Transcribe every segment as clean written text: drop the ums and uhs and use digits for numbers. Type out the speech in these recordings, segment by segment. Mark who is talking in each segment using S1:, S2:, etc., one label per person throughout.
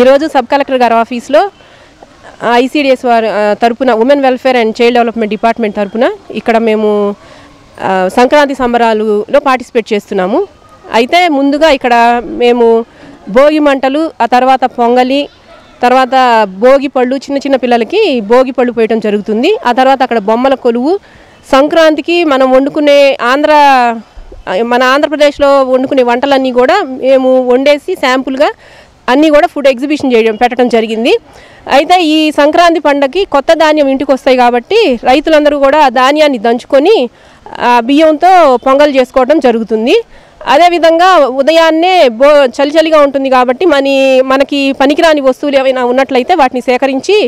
S1: ఈరోజు sub collector గారి ఆఫీస్లో ఐసీడీఎస్ వారి తరపున women welfare and child development department తరపున ఇక్కడ మేము సంక్రాంతి సంబరాలలో పార్టిసిపేట్ చేస్తున్నాము. అయితే ముందుగా ఇక్కడ మేము భోగి మంటలు, ఆ తర్వాత పొంగలి, తర్వాత భోగి పళ్ళు, చిన్న చిన్న పిల్లలకి భోగి పళ్ళు పోయటం జరుగుతుంది. ఆ తర్వాత అక్కడ బొమ్మల కొలువు, సంక్రాంతికి మనం వండుకునే మన ఆంధ్రప్రదేశ్లో వండుకునే వంటలన్నీ కూడా మేము వండేసి శాంపుల్గా అన్నీ కూడా ఫుడ్ ఎగ్జిబిషన్ పెట్టడం జరిగింది. అయితే ఈ సంక్రాంతి పండగకి కొత్త ధాన్యం ఇంటికి వస్తాయి కాబట్టి రైతులందరూ కూడా ఆ ధాన్యాన్ని దంచుకొని బియ్యంతో పొంగల్ చేసుకోవడం జరుగుతుంది. అదేవిధంగా ఉదయాన్నే చలిగా ఉంటుంది కాబట్టి మనకి పనికిరాని వస్తువులు ఏమైనా ఉన్నట్లయితే వాటిని సేకరించి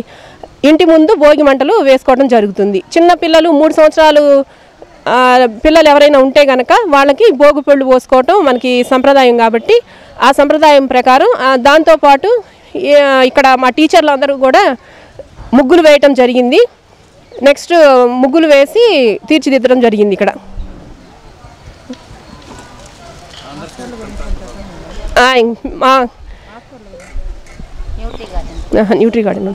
S1: ఇంటి ముందు భోగి మంటలు వేసుకోవడం జరుగుతుంది. చిన్న పిల్లలు 3 సంవత్సరాలు పిల్లలు ఎవరైనా ఉంటే కనుక వాళ్ళకి భోగి పళ్ళు పోసుకోవటం మనకి సంప్రదాయం కాబట్టి ఆ సంప్రదాయం ప్రకారం దాంతోపాటు ఇక్కడ మా టీచర్లు అందరూ కూడా ముగ్గులు వేయటం జరిగింది. నెక్స్ట్ ముగ్గులు వేసి తీర్చిదిద్దడం జరిగింది. ఇక్కడ న్యూట్రీ గార్డెన్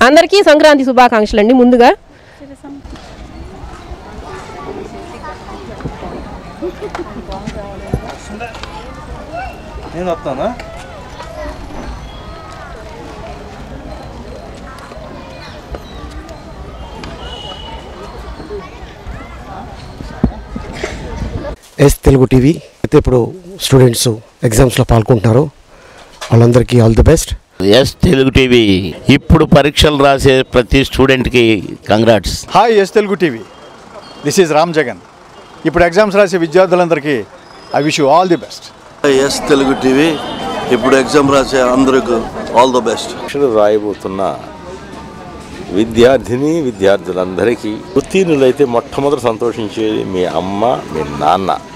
S1: అందరికీ సంక్రాంతి శుభాకాంక్షలు అండి. ముందుగా
S2: నేను వస్తానా?
S3: ఎస్ తెలుగు టీవీ అయితే ఇప్పుడు స్టూడెంట్స్ ఎగ్జామ్స్లో పాల్గొంటున్నారు. వాళ్ళందరికీ all the best.
S4: S Telugu TV ఇప్పుడు పరీక్షలు రాసే ప్రతి స్టూడెంట్కి congrats.
S2: Hi S Telugu TV, this is Ram Jagan. ఇప్పుడు ఎగ్జామ్స్ రాసే విద్యార్థులందరికీ I wish you all the best.
S5: S Telugu TV ఇప్పుడు ఎగ్జామ్ రాసే అందరికీ ఆల్ ది బెస్ట్.
S6: పరీక్షలు రాయబోతున్న విద్యార్థులందరికీ ఉత్తీర్ణులైతే మొట్టమొదటి సంతోషించేది మీ అమ్మ, మీ నాన్న.